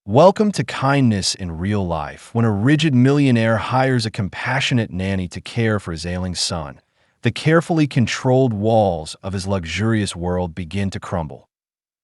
Welcome to kindness in real life. When a rigid millionaire hires a compassionate nanny to care for his ailing son, the carefully controlled walls of his luxurious world begin to crumble,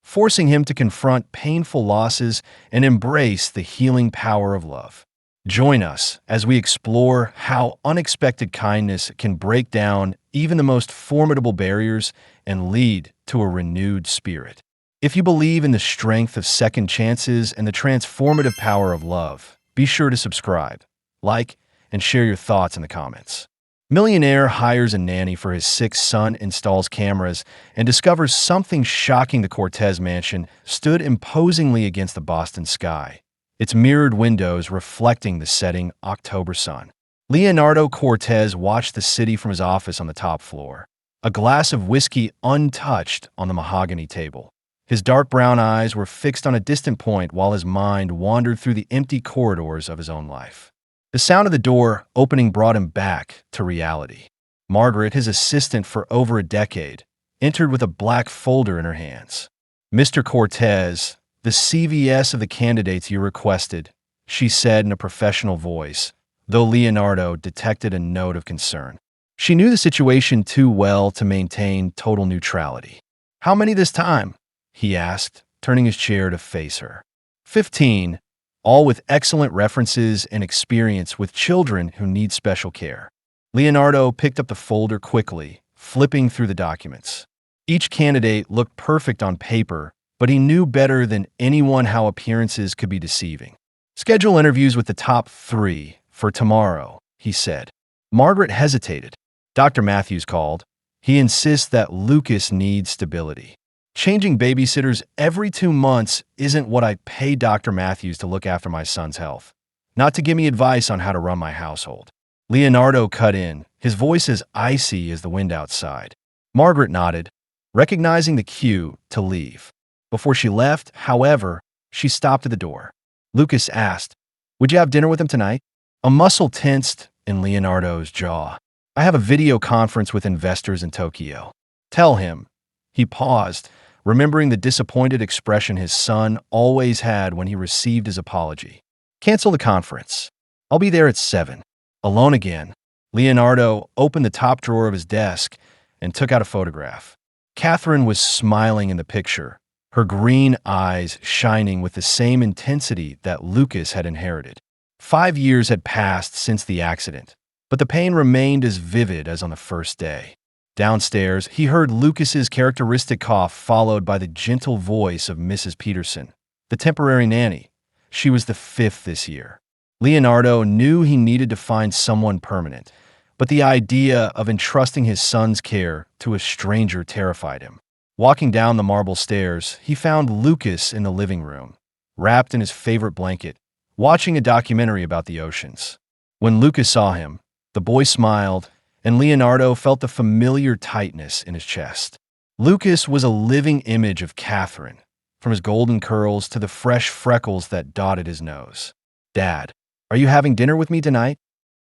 forcing him to confront painful losses and embrace the healing power of love. Join us as we explore how unexpected kindness can break down even the most formidable barriers and lead to a renewed spirit. If you believe in the strength of second chances and the transformative power of love, be sure to subscribe, like, and share your thoughts in the comments. Millionaire hires a nanny for his sick son, installs cameras, and discovers something shocking. The Cortez mansion stood imposingly against the Boston sky, its mirrored windows reflecting the setting October sun. Leonardo Cortez watched the city from his office on the top floor, a glass of whiskey untouched on the mahogany table. His dark brown eyes were fixed on a distant point while his mind wandered through the empty corridors of his own life. The sound of the door opening brought him back to reality. Margaret, his assistant for over a decade, entered with a black folder in her hands. "Mr. Cortez, the CVS of the candidates you requested," she said in a professional voice, though Leonardo detected a note of concern. She knew the situation too well to maintain total neutrality. "How many this time?" he asked, turning his chair to face her. 15, all with excellent references and experience with children who need special care. Leonardo picked up the folder quickly, flipping through the documents. Each candidate looked perfect on paper, but he knew better than anyone how appearances could be deceiving. "Schedule interviews with the top 3 for tomorrow," he said. Margaret hesitated. "Dr. Matthews called. He insists that Lucas needs stability. Changing babysitters every 2 months isn't what I pay Dr. Matthews to look after my son's health, not to give me advice on how to run my household." Leonardo cut in, his voice as icy as the wind outside. Margaret nodded, recognizing the cue to leave. Before she left, however, she stopped at the door. Lucas asked, "Would you have dinner with him tonight?" A muscle tensed in Leonardo's jaw. "I have a video conference with investors in Tokyo." "Tell him." He paused, remembering the disappointed expression his son always had when he received his apology. "Cancel the conference. I'll be there at 7. Alone again. Leonardo opened the top drawer of his desk and took out a photograph. Catherine was smiling in the picture, her green eyes shining with the same intensity that Lucas had inherited. 5 years had passed since the accident, but the pain remained as vivid as on the first day. Downstairs, he heard Lucas's characteristic cough followed by the gentle voice of Mrs. Peterson, the temporary nanny. She was the 5th this year. Leonardo knew he needed to find someone permanent, but the idea of entrusting his son's care to a stranger terrified him. Walking down the marble stairs, he found Lucas in the living room, wrapped in his favorite blanket, watching a documentary about the oceans. When Lucas saw him, the boy smiled, and Leonardo felt the familiar tightness in his chest. Lucas was a living image of Catherine, from his golden curls to the fresh freckles that dotted his nose. "Dad, are you having dinner with me tonight?"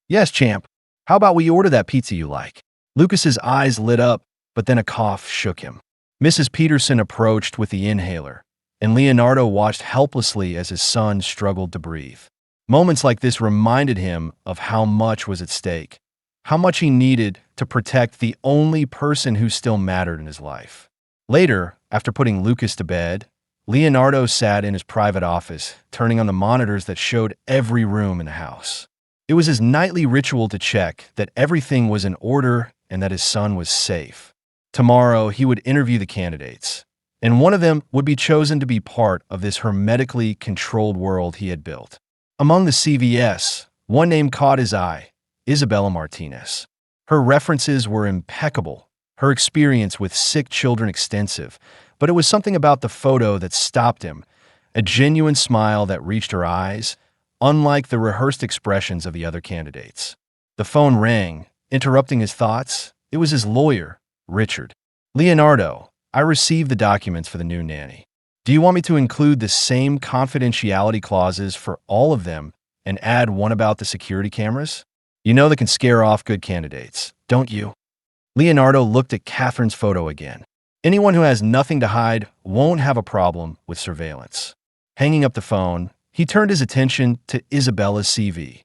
"Yes, champ. How about we order that pizza you like?" Lucas's eyes lit up, but then a cough shook him. Mrs. Peterson approached with the inhaler, and Leonardo watched helplessly as his son struggled to breathe. Moments like this reminded him of how much was at stake, how much he needed to protect the only person who still mattered in his life. Later, after putting Lucas to bed, Leonardo sat in his private office, turning on the monitors that showed every room in the house. It was his nightly ritual to check that everything was in order and that his son was safe. Tomorrow, he would interview the candidates, and one of them would be chosen to be part of this hermetically controlled world he had built. Among the CVS, one name caught his eye: Isabella Martinez. Her references were impeccable, her experience with sick children extensive, but it was something about the photo that stopped him, a genuine smile that reached her eyes, unlike the rehearsed expressions of the other candidates. The phone rang, interrupting his thoughts. It was his lawyer, Richard. "Leonardo, I received the documents for the new nanny. Do you want me to include the same confidentiality clauses for all of them and add one about the security cameras? You know that can scare off good candidates, don't you?" Leonardo looked at Catherine's photo again. Anyone who has nothing to hide won't have a problem with surveillance. Hanging up the phone, He turned his attention to Isabella's CV.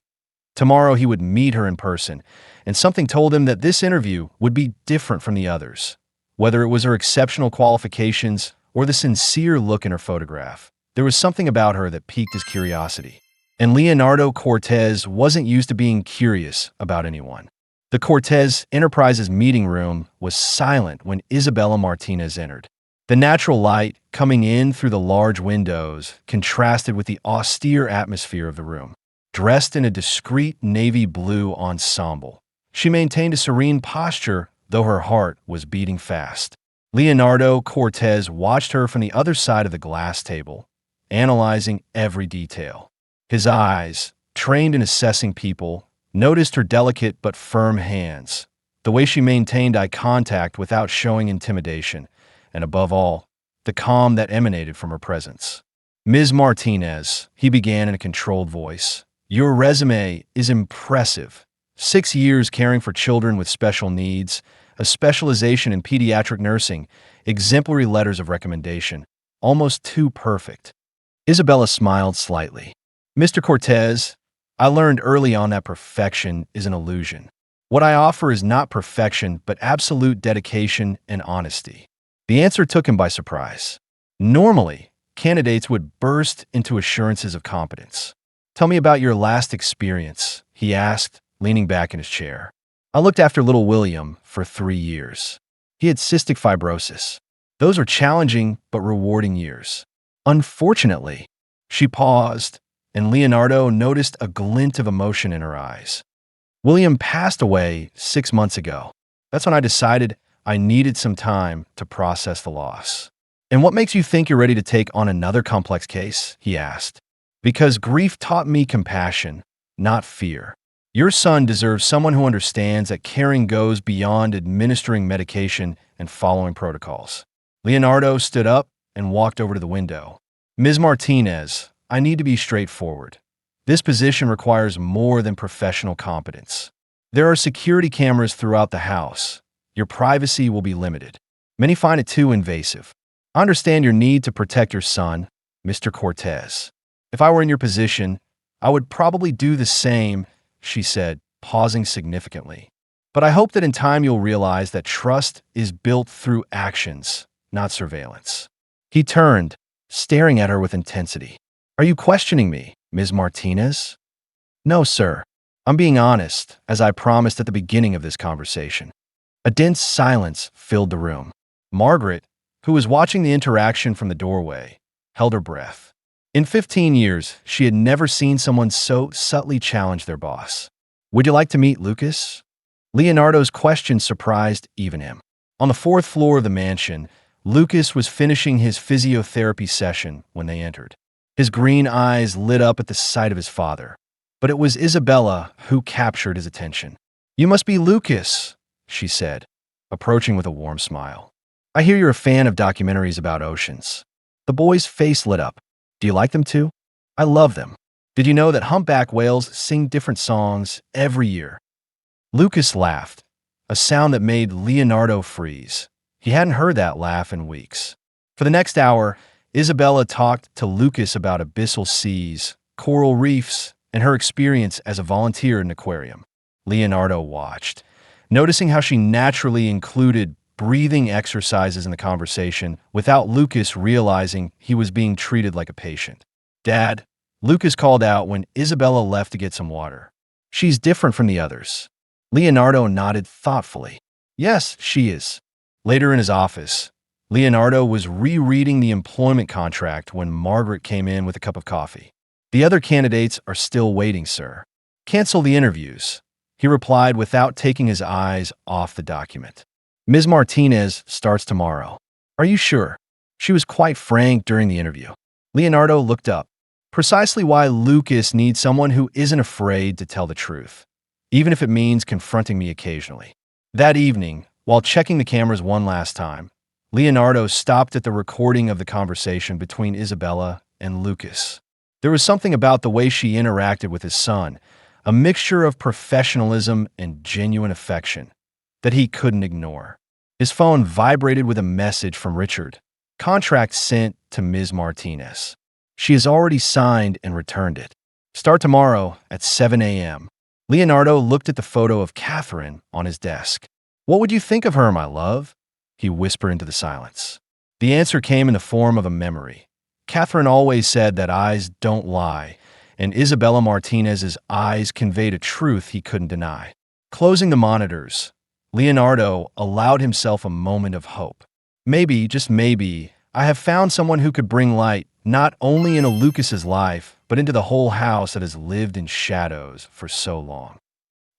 Tomorrow he would meet her in person, and something told him that this interview would be different from the others. Whether it was her exceptional qualifications or the sincere look in her photograph, there was something about her that piqued his curiosity. And Leonardo Cortez wasn't used to being curious about anyone. The Cortez Enterprises meeting room was silent when Isabella Martinez entered. The natural light coming in through the large windows contrasted with the austere atmosphere of the room. Dressed in a discreet navy blue ensemble, she maintained a serene posture, though her heart was beating fast. Leonardo Cortez watched her from the other side of the glass table, analyzing every detail. His eyes, trained in assessing people, noticed her delicate but firm hands, the way she maintained eye contact without showing intimidation, and above all, the calm that emanated from her presence. "Ms. Martinez," he began in a controlled voice, "your resume is impressive. 6 years caring for children with special needs, a specialization in pediatric nursing, exemplary letters of recommendation, almost too perfect." Isabella smiled slightly. "Mr. Cortez, I learned early on that perfection is an illusion. What I offer is not perfection, but absolute dedication and honesty." The answer took him by surprise. Normally, candidates would burst into assurances of competence. "Tell me about your last experience," he asked, leaning back in his chair. "I looked after little William for 3 years. He had cystic fibrosis. Those are challenging but rewarding years. Unfortunately," she paused, and Leonardo noticed a glint of emotion in her eyes. "William passed away 6 months ago. That's when I decided I needed some time to process the loss." "And what makes you think you're ready to take on another complex case?" he asked. "Because grief taught me compassion, not fear. Your son deserves someone who understands that caring goes beyond administering medication and following protocols." Leonardo stood up and walked over to the window. "Ms. Martinez, I need to be straightforward. This position requires more than professional competence. There are security cameras throughout the house. Your privacy will be limited. Many find it too invasive. I understand your need to protect your son, Mr. Cortez. If I were in your position, I would probably do the same," she said, pausing significantly. "But I hope that in time you'll realize that trust is built through actions, not surveillance." He turned, staring at her with intensity. "Are you questioning me, Ms. Martinez?" "No, sir. I'm being honest, as I promised at the beginning of this conversation." A dense silence filled the room. Margaret, who was watching the interaction from the doorway, held her breath. In 15 years, she had never seen someone so subtly challenge their boss. "Would you like to meet Lucas?" Leonardo's question surprised even him. On the 4th floor of the mansion, Lucas was finishing his physiotherapy session when they entered. His green eyes lit up at the sight of his father. But it was Isabella who captured his attention. "You must be Lucas," she said, approaching with a warm smile. "I hear you're a fan of documentaries about oceans." The boy's face lit up. "Do you like them too?" "I love them. Did you know that humpback whales sing different songs every year?" Lucas laughed, a sound that made Leonardo freeze. He hadn't heard that laugh in weeks. For the next hour, Isabella talked to Lucas about abyssal seas, coral reefs, and her experience as a volunteer in an aquarium. Leonardo watched, noticing how she naturally included breathing exercises in the conversation without Lucas realizing he was being treated like a patient. "Dad," Lucas called out when Isabella left to get some water. "She's different from the others." Leonardo nodded thoughtfully. "Yes, she is." Later in his office, Leonardo was rereading the employment contract when Margaret came in with a cup of coffee. "The other candidates are still waiting, sir." "Cancel the interviews," he replied without taking his eyes off the document. "Ms. Martinez starts tomorrow." "Are you sure?" She was quite frank during the interview. Leonardo looked up. Precisely why Lucas needs someone who isn't afraid to tell the truth, even if it means confronting me occasionally. That evening, while checking the cameras one last time, Leonardo stopped at the recording of the conversation between Isabella and Lucas. There was something about the way she interacted with his son, a mixture of professionalism and genuine affection, that he couldn't ignore. His phone vibrated with a message from Richard. "Contract sent to Ms. Martinez." She has already signed and returned it. Start tomorrow at 7 a.m. Leonardo looked at the photo of Catherine on his desk. What would you think of her, my love? He whispered into the silence. The answer came in the form of a memory. Catherine always said that eyes don't lie, and Isabella Martinez's eyes conveyed a truth he couldn't deny. Closing the monitors, Leonardo allowed himself a moment of hope. Maybe, just maybe, I have found someone who could bring light not only into Lucas's life, but into the whole house that has lived in shadows for so long.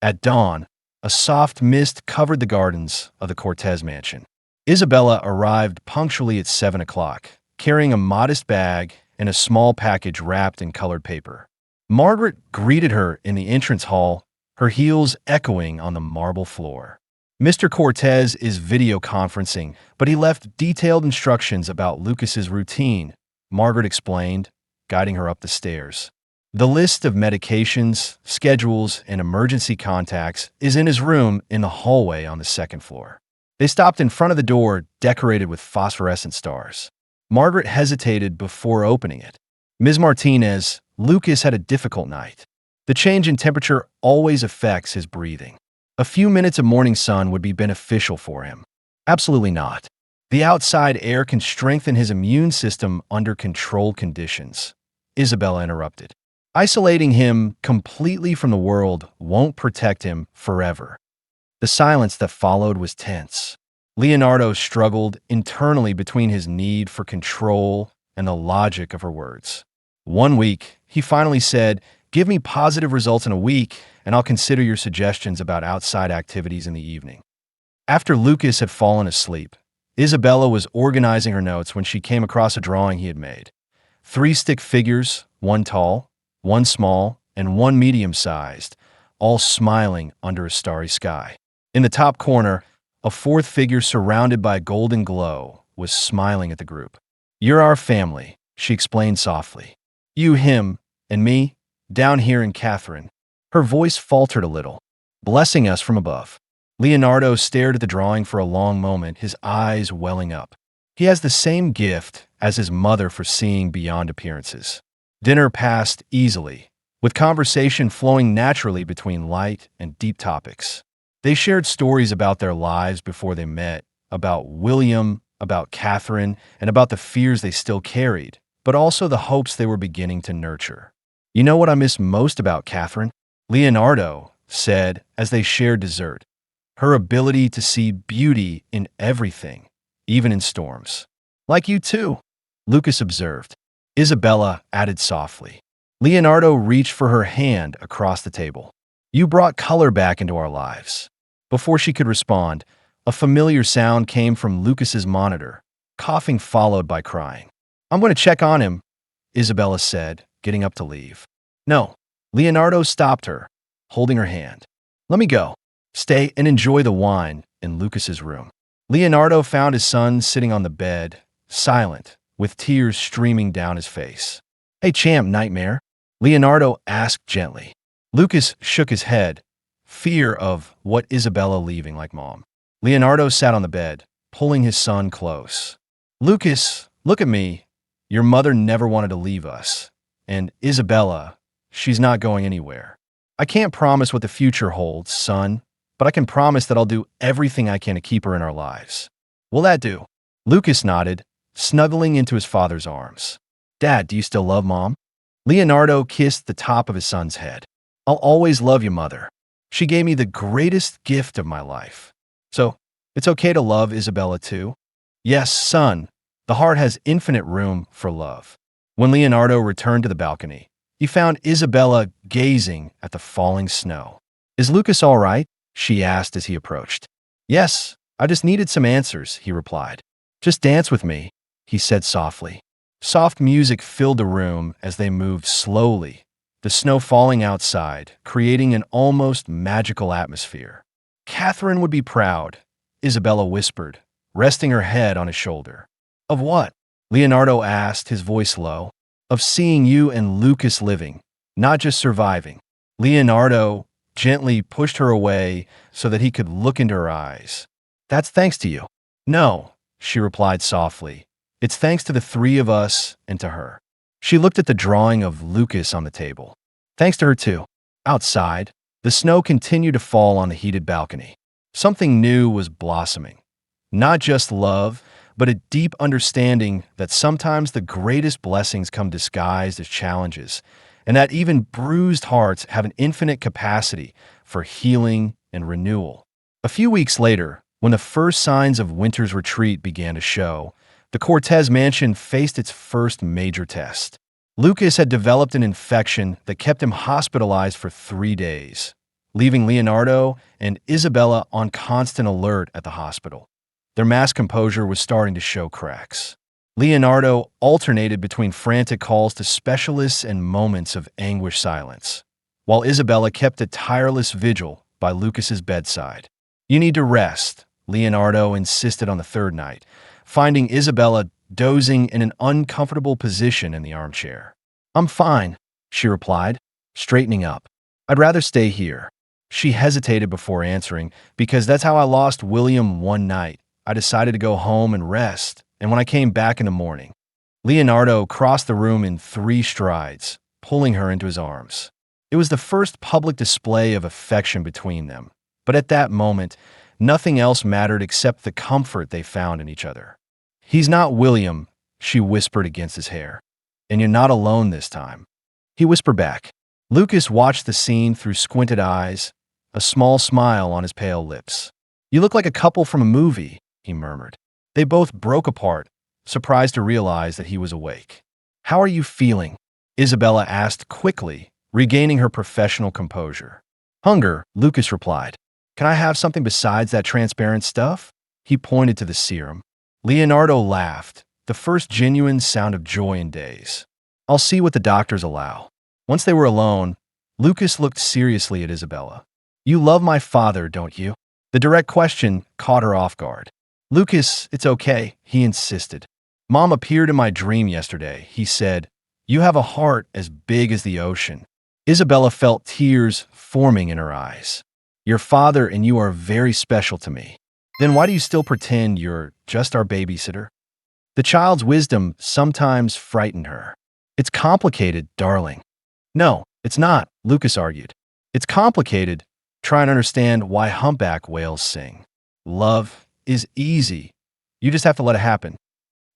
At dawn, a soft mist covered the gardens of the Cortez mansion. Isabella arrived punctually at 7 o'clock, carrying a modest bag and a small package wrapped in colored paper. Margaret greeted her in the entrance hall, her heels echoing on the marble floor. Mr. Cortez is video conferencing, but he left detailed instructions about Lucas's routine, Margaret explained, guiding her up the stairs. The list of medications, schedules, and emergency contacts is in his room in the hallway on the second floor. They stopped in front of the door decorated with phosphorescent stars. Margaret hesitated before opening it. Ms. Martinez, Lucas had a difficult night. The change in temperature always affects his breathing. A few minutes of morning sun would be beneficial for him. Absolutely not. The outside air can strengthen his immune system under controlled conditions. Isabella interrupted. Isolating him completely from the world won't protect him forever. The silence that followed was tense. Leonardo struggled internally between his need for control and the logic of her words. One week, he finally said, "Give me positive results in a week, and I'll consider your suggestions about outside activities in the evening." After Lucas had fallen asleep, Isabella was organizing her notes when she came across a drawing he had made. 3 stick figures, one tall, one small, and one medium-sized, all smiling under a starry sky. In the top corner, a 4th figure surrounded by a golden glow was smiling at the group. "You're our family," she explained softly. "You, him, and me, down here in Catherine." Her voice faltered a little. "Blessing us from above." Leonardo stared at the drawing for a long moment, his eyes welling up. He has the same gift as his mother for seeing beyond appearances. Dinner passed easily, with conversation flowing naturally between light and deep topics. They shared stories about their lives before they met, about William, about Catherine, and about the fears they still carried, but also the hopes they were beginning to nurture. "You know what I miss most about Catherine?" Leonardo said as they shared dessert. "Her ability to see beauty in everything, even in storms." "Like you too," Lucas observed. Isabella added softly. Leonardo reached for her hand across the table. "You brought color back into our lives." Before she could respond, a familiar sound came from Lucas's monitor, coughing followed by crying. "I'm going to check on him," Isabella said, getting up to leave. "No." Leonardo stopped her, holding her hand. "Let me go. Stay and enjoy the wine in Lucas's room." Leonardo found his son sitting on the bed, silent, with tears streaming down his face. "Hey, champ, nightmare?" Leonardo asked gently. Lucas shook his head, fear of what Isabella leaving like mom. Leonardo sat on the bed, pulling his son close. "Lucas, look at me. Your mother never wanted to leave us. And Isabella, she's not going anywhere. I can't promise what the future holds, son, but I can promise that I'll do everything I can to keep her in our lives." "Will that do?" Lucas nodded, snuggling into his father's arms. "Dad, do you still love Mom?" Leonardo kissed the top of his son's head. "I'll always love you, Mother. She gave me the greatest gift of my life. So, it's okay to love Isabella too?" "Yes, son. The heart has infinite room for love." When Leonardo returned to the balcony, he found Isabella gazing at the falling snow. "Is Lucas all right?" she asked as he approached. "Yes, I just needed some answers," he replied. "Just dance with me," he said softly. Soft music filled the room as they moved slowly, the snow falling outside, creating an almost magical atmosphere. "Catherine would be proud," Isabella whispered, resting her head on his shoulder. "Of what?" Leonardo asked, his voice low. "Of seeing you and Lucas living, not just surviving." Leonardo gently pushed her away so that he could look into her eyes. "That's thanks to you." "No," she replied softly. "It's thanks to the 3 of us and to her." She looked at the drawing of Lucas on the table. Thanks to her too. Outside, the snow continued to fall on the heated balcony. Something new was blossoming. Not just love, but a deep understanding that sometimes the greatest blessings come disguised as challenges, and that even bruised hearts have an infinite capacity for healing and renewal. A few weeks later, when the first signs of winter's retreat began to show, the Cortez mansion faced its first major test. Lucas had developed an infection that kept him hospitalized for 3 days, leaving Leonardo and Isabella on constant alert at the hospital. Their masked composure was starting to show cracks. Leonardo alternated between frantic calls to specialists and moments of anguished silence, while Isabella kept a tireless vigil by Lucas's bedside. "You need to rest," Leonardo insisted on the third night, finding Isabella dozing in an uncomfortable position in the armchair. "I'm fine," she replied, straightening up. "I'd rather stay here." She hesitated before answering, "Because that's how I lost William one night. I decided to go home and rest, and when I came back in the morning." Leonardo crossed the room in 3 strides, pulling her into his arms. It was the first public display of affection between them, but at that moment, nothing else mattered except the comfort they found in each other. "He's not William," she whispered against his hair. "And you're not alone this time." He whispered back. Lucas watched the scene through squinted eyes, a small smile on his pale lips. "You look like a couple from a movie," he murmured. They both broke apart, surprised to realize that he was awake. "How are you feeling?" Isabella asked quickly, regaining her professional composure. "Hunger," Lucas replied. "Can I have something besides that transparent stuff?" He pointed to the serum. Leonardo laughed, the first genuine sound of joy in days. "I'll see what the doctors allow." Once they were alone, Lucas looked seriously at Isabella. "You love my father, don't you?" The direct question caught her off guard. "Lucas, it's okay," he insisted. "Mom appeared in my dream yesterday," he said. "You have a heart as big as the ocean." Isabella felt tears forming in her eyes. "Your father and you are very special to me." "Then why do you still pretend you're just our babysitter?" The child's wisdom sometimes frightened her. "It's complicated, darling." "No, it's not," Lucas argued. "It's complicated. Try and understand why humpback whales sing. Love is easy. You just have to let it happen."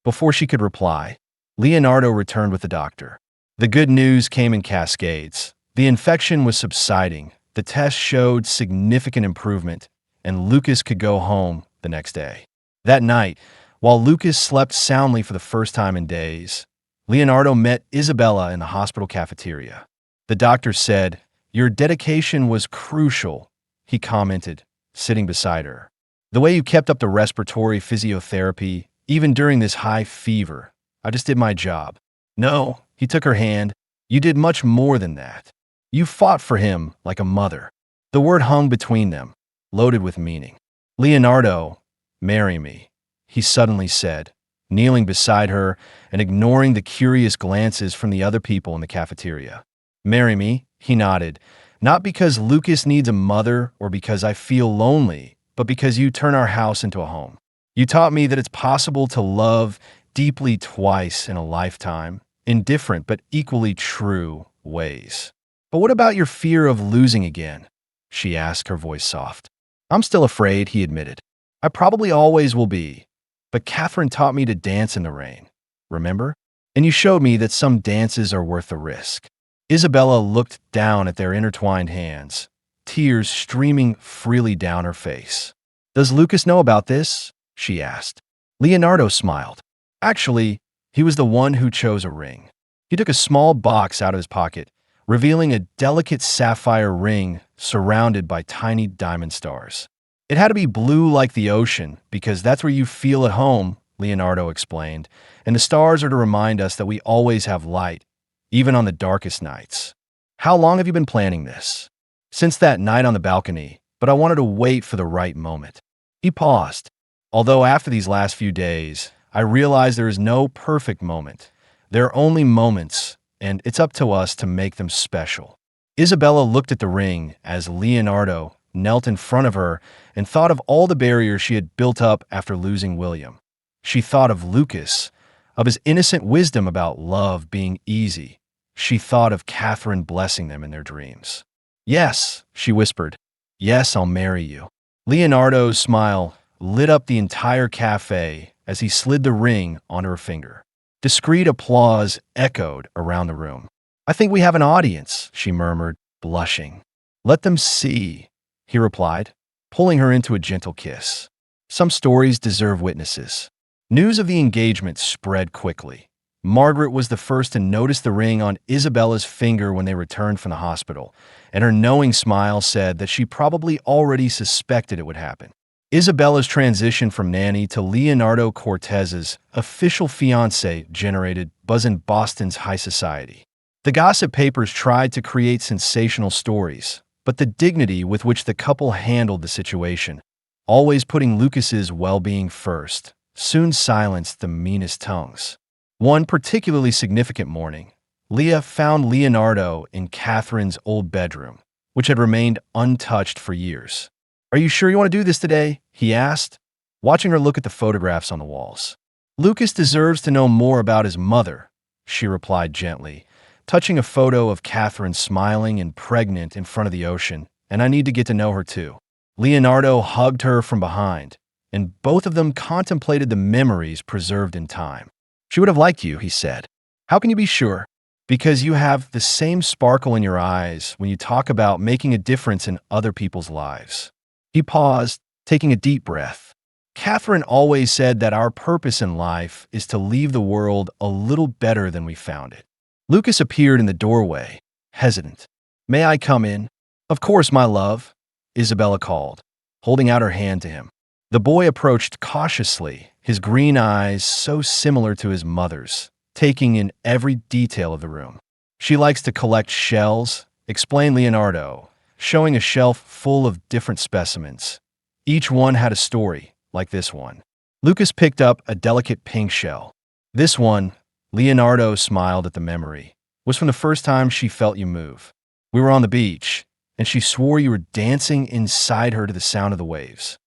Before she could reply, Leonardo returned with the doctor. The good news came in cascades. The infection was subsiding, the test showed significant improvement, and Lucas could go home the next day. That night, while Lucas slept soundly for the first time in days, Leonardo met Isabella in the hospital cafeteria. The doctor said, "Your dedication was crucial," he commented, sitting beside her. "The way you kept up the respiratory physiotherapy, even during this high fever, I just did my job." "No," he took her hand, "you did much more than that. You fought for him like a mother." The word hung between them, loaded with meaning. "Leonardo, marry me," he suddenly said, kneeling beside her and ignoring the curious glances from the other people in the cafeteria. "Marry me," he nodded, "not because Lucas needs a mother or because I feel lonely, but because you turn our house into a home. You taught me that it's possible to love deeply twice in a lifetime, in different but equally true ways." "But what about your fear of losing again?" she asked, her voice soft. "I'm still afraid," he admitted. "I probably always will be. But Catherine taught me to dance in the rain. Remember? And you showed me that some dances are worth the risk." Isabella looked down at their intertwined hands, tears streaming freely down her face. "Does Lucas know about this?" she asked. Leonardo smiled. Actually, he was the one who chose a ring. He took a small box out of his pocket, revealing a delicate sapphire ring surrounded by tiny diamond stars. "It had to be blue like the ocean, because that's where you feel at home," Leonardo explained, "and the stars are to remind us that we always have light, even on the darkest nights." "How long have you been planning this?" "Since that night on the balcony, but I wanted to wait for the right moment." He paused. "Although after these last few days, I realize there is no perfect moment. There are only moments, and it's up to us to make them special." Isabella looked at the ring as Leonardo knelt in front of her and thought of all the barriers she had built up after losing William. She thought of Lucas, of his innocent wisdom about love being easy. She thought of Catherine blessing them in their dreams. "Yes," she whispered. "Yes, I'll marry you." Leonardo's smile lit up the entire cafe as he slid the ring onto her finger. Discreet applause echoed around the room. "I think we have an audience," she murmured, blushing. "Let them see," he replied, pulling her into a gentle kiss. Some stories deserve witnesses. News of the engagement spread quickly. Margaret was the first to notice the ring on Isabella's finger when they returned from the hospital, and her knowing smile said that she probably already suspected it would happen. Isabella's transition from Nanny to Leonardo Cortez's official fiancé generated buzz in Boston's high society. The gossip papers tried to create sensational stories, but the dignity with which the couple handled the situation, always putting Lucas's well-being first, soon silenced the meanest tongues. One particularly significant morning, Leah found Leonardo in Catherine's old bedroom, which had remained untouched for years. "Are you sure you want to do this today?" he asked, watching her look at the photographs on the walls. "Lucas deserves to know more about his mother," she replied gently, touching a photo of Catherine smiling and pregnant in front of the ocean, "and I need to get to know her too." Leonardo hugged her from behind, and both of them contemplated the memories preserved in time. "She would have liked you," he said. "How can you be sure?" "Because you have the same sparkle in your eyes when you talk about making a difference in other people's lives." He paused, taking a deep breath. "Catherine always said that our purpose in life is to leave the world a little better than we found it." Lucas appeared in the doorway, hesitant. "May I come in?" "Of course, my love," Isabella called, holding out her hand to him. The boy approached cautiously, his green eyes so similar to his mother's, taking in every detail of the room. "She likes to collect shells," explained Leonardo, showing a shelf full of different specimens. Each one had a story, like this one. Lucas picked up a delicate pink shell. "This one," Leonardo smiled at the memory, "was from the first time she felt you move. We were on the beach, and she swore you were dancing inside her to the sound of the waves."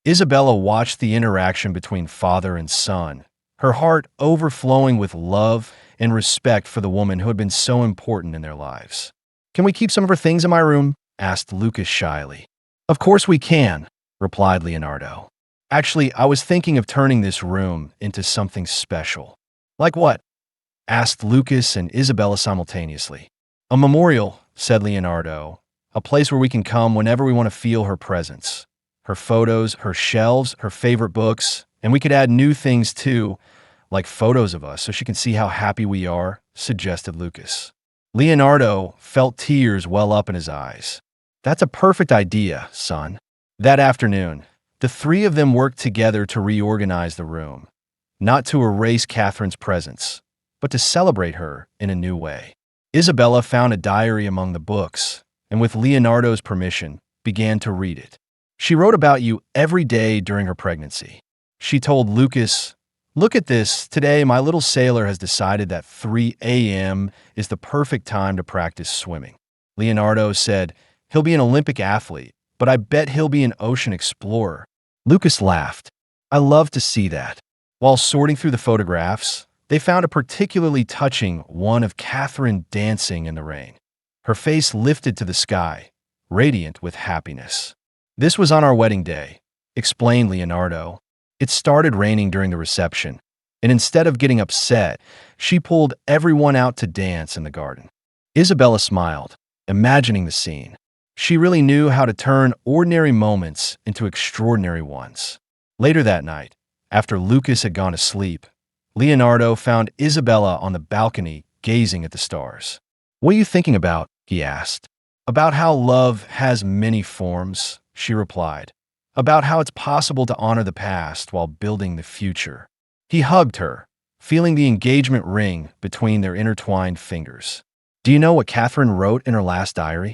Isabella watched the interaction between father and son, her heart overflowing with love and respect for the woman who had been so important in their lives. "Can we keep some of her things in my room?" asked Lucas shyly. "Of course we can," replied Leonardo. "Actually, I was thinking of turning this room into something special." "Like what?" asked Lucas and Isabella simultaneously. "A memorial," said Leonardo, "a place where we can come whenever we want to feel her presence. Her photos, her shelves, her favorite books, and we could add new things too, like photos of us so she can see how happy we are," suggested Lucas. Leonardo felt tears well up in his eyes. "That's a perfect idea, son." That afternoon, the three of them worked together to reorganize the room, not to erase Catherine's presence, but to celebrate her in a new way. Isabella found a diary among the books, and with Leonardo's permission, began to read it. She wrote about you every day during her pregnancy. She told Lucas, "Look at this. Today, my little sailor has decided that 3 a.m. is the perfect time to practice swimming." Leonardo said, "He'll be an Olympic athlete, but I bet he'll be an ocean explorer." Lucas laughed. "I love to see that." While sorting through the photographs, they found a particularly touching one of Catherine dancing in the rain. Her face lifted to the sky, radiant with happiness. "This was on our wedding day," explained Leonardo. "It started raining during the reception, and instead of getting upset, she pulled everyone out to dance in the garden." Isabella smiled, imagining the scene. She really knew how to turn ordinary moments into extraordinary ones. Later that night, after Lucas had gone to sleep, Leonardo found Isabella on the balcony gazing at the stars. "What are you thinking about?" he asked. "About how love has many forms," she replied. "About how it's possible to honor the past while building the future." He hugged her, feeling the engagement ring between their intertwined fingers. "Do you know what Catherine wrote in her last diary?"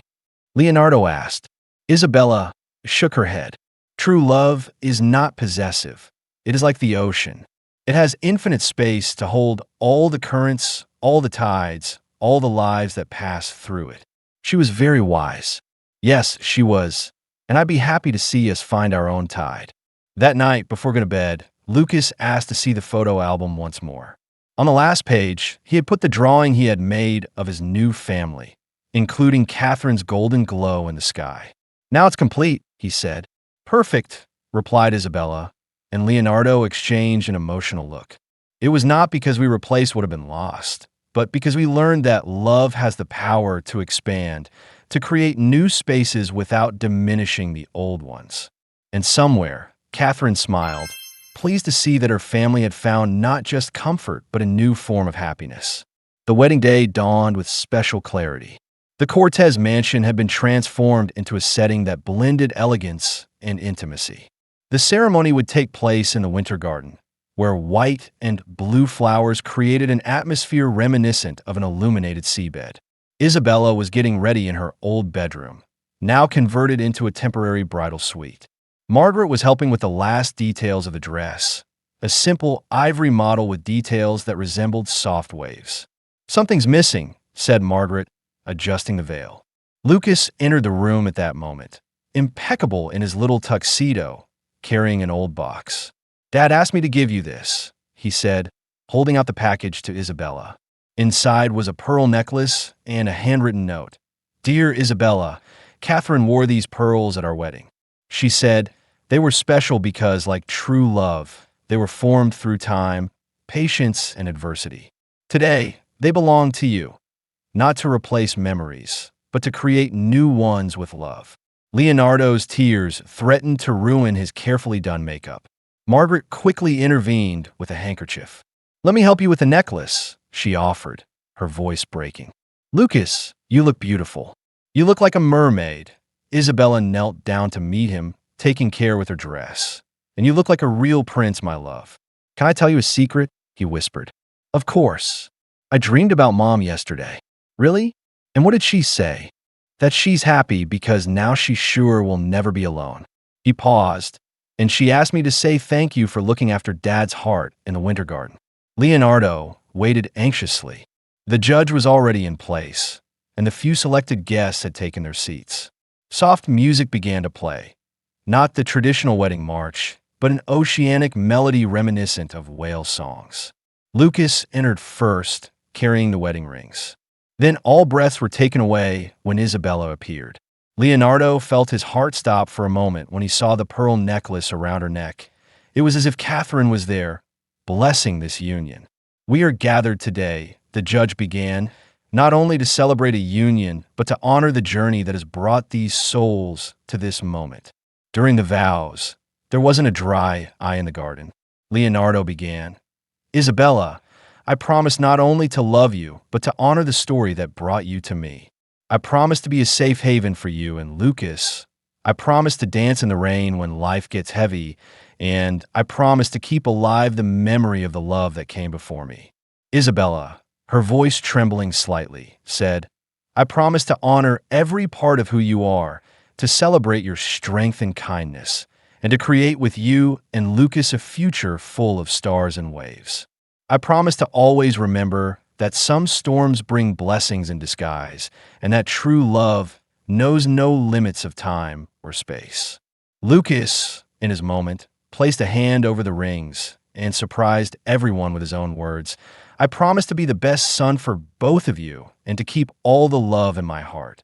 Leonardo asked. Isabella shook her head. "True love is not possessive. It is like the ocean. It has infinite space to hold all the currents, all the tides, all the lives that pass through it." She was very wise. Yes, she was. And I'd be happy to see us find our own tide. That night, before going to bed, Lucas asked to see the photo album once more. On the last page, he had put the drawing he had made of his new family, including Catherine's golden glow in the sky. Now it's complete, he said. Perfect, replied Isabella, and Leonardo exchanged an emotional look. It was not because we replaced what had been lost, but because we learned that love has the power to expand, to create new spaces without diminishing the old ones. And somewhere, Catherine smiled, pleased to see that her family had found not just comfort, but a new form of happiness. The wedding day dawned with special clarity. The Cortez mansion had been transformed into a setting that blended elegance and intimacy. The ceremony would take place in the winter garden, where white and blue flowers created an atmosphere reminiscent of an illuminated seabed. Isabella was getting ready in her old bedroom, now converted into a temporary bridal suite. Margaret was helping with the last details of the dress, a simple ivory model with details that resembled soft waves. "Something's missing," said Margaret, adjusting the veil. Lucas entered the room at that moment, impeccable in his little tuxedo, carrying an old box. "Dad asked me to give you this," he said, holding out the package to Isabella. Inside was a pearl necklace and a handwritten note. "Dear Isabella, Catherine wore these pearls at our wedding. She said they were special because, like true love, they were formed through time, patience, and adversity. Today, they belong to you, not to replace memories, but to create new ones with love." Leonardo's tears threatened to ruin his carefully done makeup. Margaret quickly intervened with a handkerchief. "Let me help you with the necklace," she offered, her voice breaking. "Lucas, you look beautiful. You look like a mermaid." Isabella knelt down to meet him, taking care with her dress. "And you look like a real prince, my love. Can I tell you a secret?" he whispered. "Of course. I dreamed about Mom yesterday." "Really? And what did she say?" "That she's happy because now she's sure we'll never be alone." He paused, and she asked me to say thank you for looking after Dad's heart in the winter garden. Leonardo waited anxiously. The judge was already in place, and the few selected guests had taken their seats. Soft music began to play, not the traditional wedding march, but an oceanic melody reminiscent of whale songs. Lucas entered first, carrying the wedding rings. Then all breaths were taken away when Isabella appeared. Leonardo felt his heart stop for a moment when he saw the pearl necklace around her neck. It was as if Catherine was there, blessing this union. "We are gathered today," the judge began, "not only to celebrate a union, but to honor the journey that has brought these souls to this moment." During the vows, there wasn't a dry eye in the garden. Leonardo began, "Isabella, I promise not only to love you, but to honor the story that brought you to me. I promise to be a safe haven for you, and Lucas, I promise to dance in the rain when life gets heavy, and I promise to keep alive the memory of the love that came before me." Isabella, her voice trembling slightly, said, "I promise to honor every part of who you are, to celebrate your strength and kindness, and to create with you and Lucas a future full of stars and waves. I promise to always remember that some storms bring blessings in disguise, and that true love knows no limits of time or space." Lucas, in his moment, placed a hand over the rings and surprised everyone with his own words. "I promise to be the best son for both of you and to keep all the love in my heart,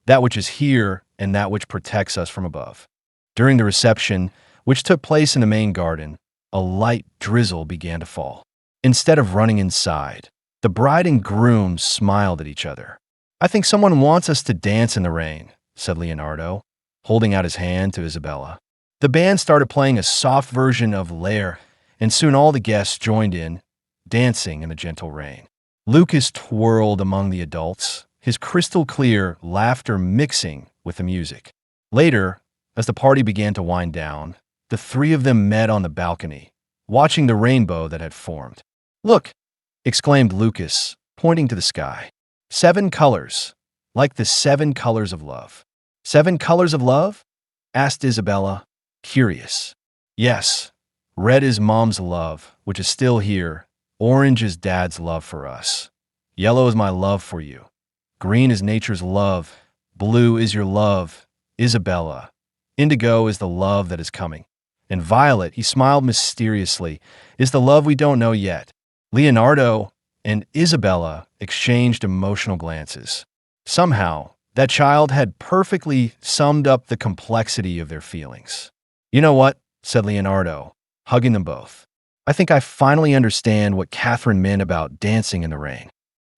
that which is here and that which protects us from above." During the reception, which took place in the main garden, a light drizzle began to fall. Instead of running inside, the bride and groom smiled at each other. "I think someone wants us to dance in the rain," said Leonardo, holding out his hand to Isabella. The band started playing a soft version of Lair, and soon all the guests joined in, dancing in the gentle rain. Lucas twirled among the adults, his crystal clear laughter mixing with the music. Later, as the party began to wind down, the three of them met on the balcony, watching the rainbow that had formed. "Look!" exclaimed Lucas, pointing to the sky. "7 colors, like the 7 colors of love." "7 colors of love?" asked Isabella, curious. "Yes. Red is Mom's love, which is still here. Orange is Dad's love for us. Yellow is my love for you. Green is nature's love. Blue is your love, Isabella. Indigo is the love that is coming. And violet," he smiled mysteriously, "is the love we don't know yet." Leonardo and Isabella exchanged emotional glances. Somehow, that child had perfectly summed up the complexity of their feelings. "You know what?" said Leonardo, hugging them both. "I think I finally understand what Catherine meant about dancing in the rain."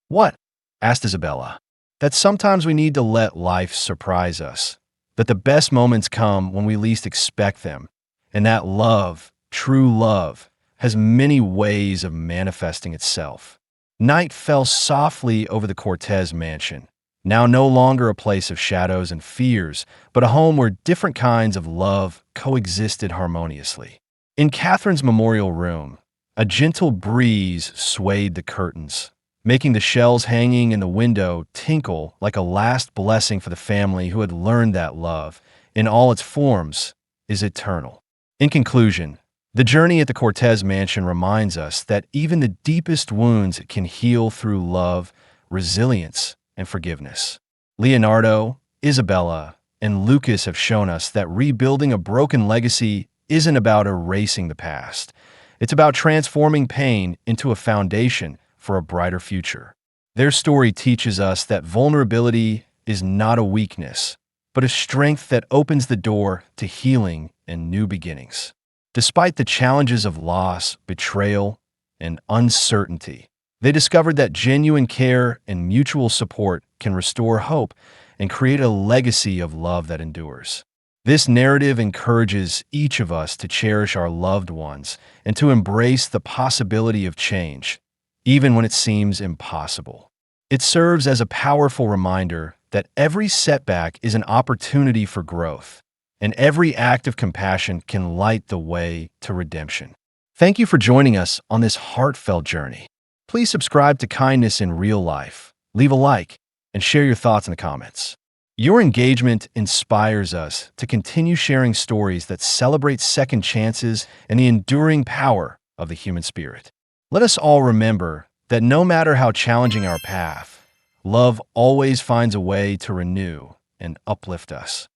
"What?" asked Isabella. "That sometimes we need to let life surprise us, that the best moments come when we least expect them, and that love, true love, has many ways of manifesting itself." Night fell softly over the Cortez mansion, now no longer a place of shadows and fears, but a home where different kinds of love coexisted harmoniously. In Catherine's memorial room, a gentle breeze swayed the curtains, making the shells hanging in the window tinkle like a last blessing for the family who had learned that love, in all its forms, is eternal. In conclusion, the journey at the Cortez Mansion reminds us that even the deepest wounds can heal through love, resilience, and forgiveness. Leonardo, Isabella, and Lucas have shown us that rebuilding a broken legacy isn't about erasing the past. It's about transforming pain into a foundation for a brighter future. Their story teaches us that vulnerability is not a weakness, but a strength that opens the door to healing and new beginnings. Despite the challenges of loss, betrayal, and uncertainty, they discovered that genuine care and mutual support can restore hope and create a legacy of love that endures. This narrative encourages each of us to cherish our loved ones and to embrace the possibility of change, even when it seems impossible. It serves as a powerful reminder that every setback is an opportunity for growth, and every act of compassion can light the way to redemption. Thank you for joining us on this heartfelt journey. Please subscribe to Kindness in Real Life, leave a like, and share your thoughts in the comments. Your engagement inspires us to continue sharing stories that celebrate second chances and the enduring power of the human spirit. Let us all remember that no matter how challenging our path, love always finds a way to renew and uplift us.